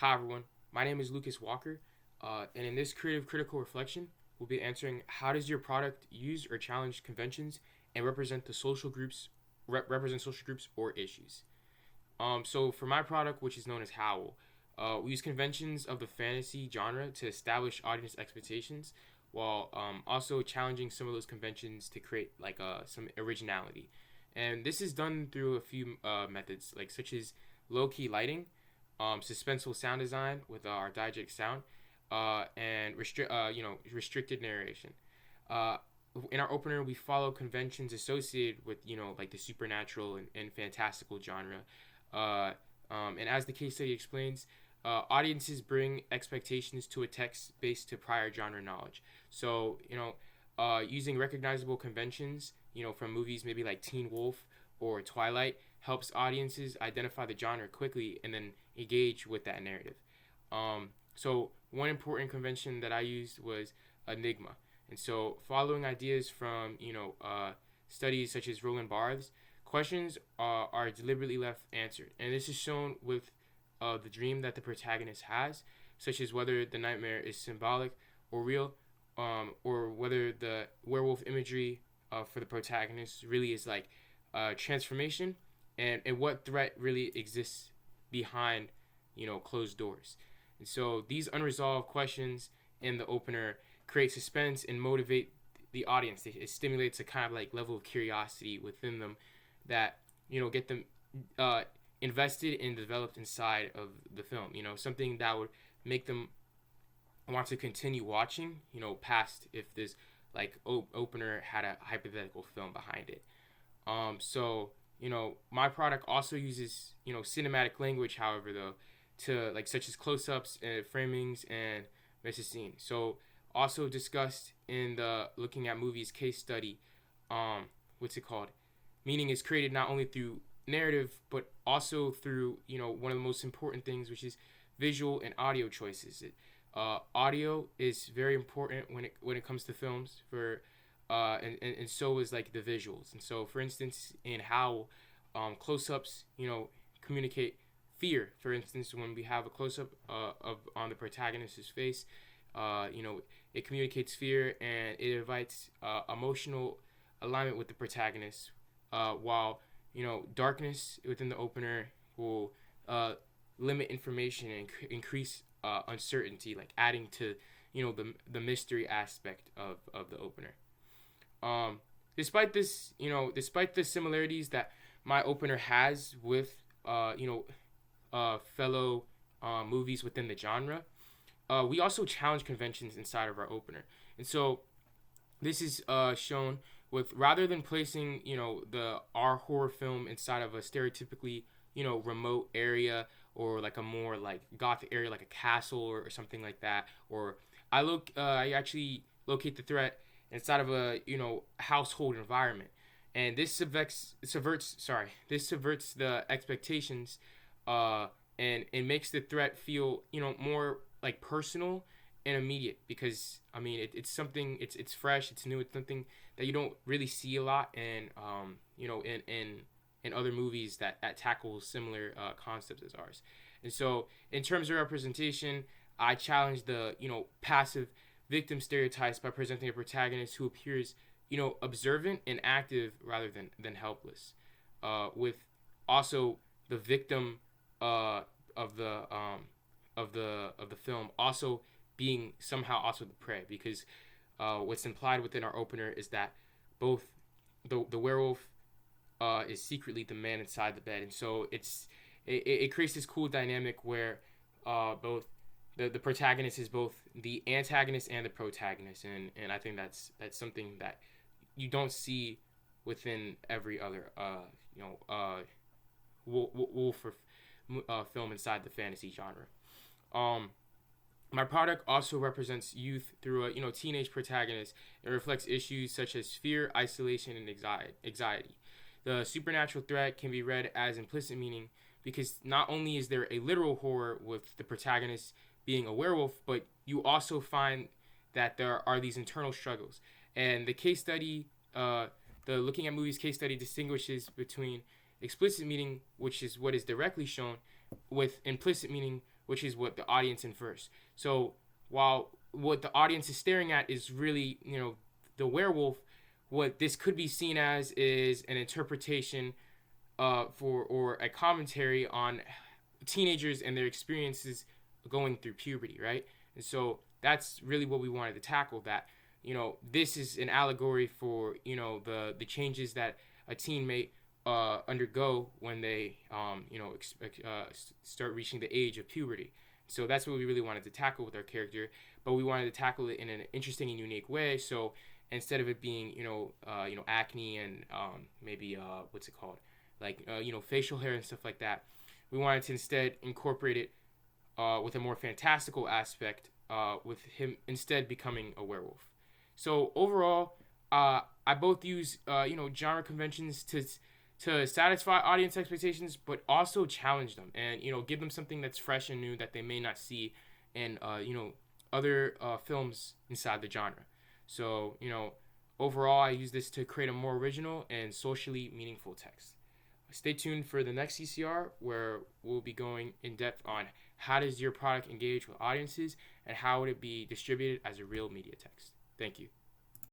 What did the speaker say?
Hi everyone, my name is Lucas Walker, and in this creative critical reflection, we'll be answering how does your product use or challenge conventions and represent the social groups, represent social groups or issues. So for my product, which is known as Howl, we use conventions of the fantasy genre to establish audience expectations, while also challenging some of those conventions to create like some originality. And this is done through a few methods, like such as low key lighting, suspenseful sound design with our diegetic sound, and restricted narration. Uh, in our opener, we follow conventions associated with like the supernatural and fantastical genre. Uh, and as the case study explains, audiences bring expectations to a text based to prior genre knowledge. So using recognizable conventions, from movies maybe like Teen Wolf or Twilight, helps audiences identify the genre quickly and then engage with that narrative. So one important convention that I used was Enigma, and so following ideas from studies such as Roland Barthes, questions are deliberately left answered, and this is shown with the dream that the protagonist has, such as whether the nightmare is symbolic or real, or whether the werewolf imagery for the protagonist really is like transformation, and what threat really exists behind closed doors. And so these unresolved questions in the opener create suspense and motivate the audience. It stimulates a kind of like level of curiosity within them that get them invested and developed inside of the film. Something that would make them want to continue watching. Past if this like opener had a hypothetical film behind it. My product also uses cinematic language, however, though, to like such as close-ups and framings and mise-en-scene. So also discussed in the looking at movies case study, what's it called? Meaning is created not only through narrative but also through one of the most important things, which is visual and audio choices. Audio is very important when it comes to films for and so is like the visuals. And so for instance in how close-ups communicate fear. For instance, when we have a close-up of on the protagonist's face, it communicates fear and it invites emotional alignment with the protagonist, while darkness within the opener will limit information and increase uncertainty, like adding to the mystery aspect of the opener. Despite the similarities that my opener has with fellow movies within the genre, we also challenge conventions inside of our opener. And so this is shown with, rather than placing the our horror film inside of a stereotypically remote area, or like a more like gothic area like a castle or something like that, or I actually locate the threat inside of a household environment, and this subverts the expectations, and it makes the threat feel more like personal and immediate, because I mean it's something, it's fresh, it's new, it's something that you don't really see a lot in in other movies that tackle similar concepts as ours. And so in terms of representation, I challenge the passive victim stereotypes by presenting a protagonist who appears observant and active rather than helpless, with also the victim of the film also being somehow also the prey, because what's implied within our opener is that both the werewolf is secretly the man inside the bed, and so it creates this cool dynamic where both the protagonist is both the antagonist and the protagonist, and I think that's something that you don't see within every other wolf film inside the fantasy genre. My product also represents youth through a teenage protagonist. It reflects issues such as fear, isolation, and anxiety. The supernatural threat can be read as implicit meaning, because not only is there a literal horror with the protagonist being a werewolf, but you also find that there are these internal struggles. And the case study, the looking at movies case study, distinguishes between explicit meaning, which is what is directly shown, with implicit meaning, which is what the audience infers. So while what the audience is staring at is really, the werewolf, what this could be seen as is an interpretation for or a commentary on teenagers and their experiences going through puberty, right? And so that's really what we wanted to tackle. That this is an allegory for the changes that a teen may undergo when they start reaching the age of puberty. So that's what we really wanted to tackle with our character, but we wanted to tackle it in an interesting and unique way. So instead of it being acne and maybe what's it called, like facial hair and stuff like that, we wanted to instead incorporate it with a more fantastical aspect, with him instead becoming a werewolf. So overall, I both use genre conventions to satisfy audience expectations, but also challenge them and give them something that's fresh and new that they may not see in other films inside the genre. So overall, I use this to create a more original and socially meaningful text. Stay tuned for the next CCR, where we'll be going in depth on how does your product engage with audiences and how would it be distributed as a real media text. Thank you.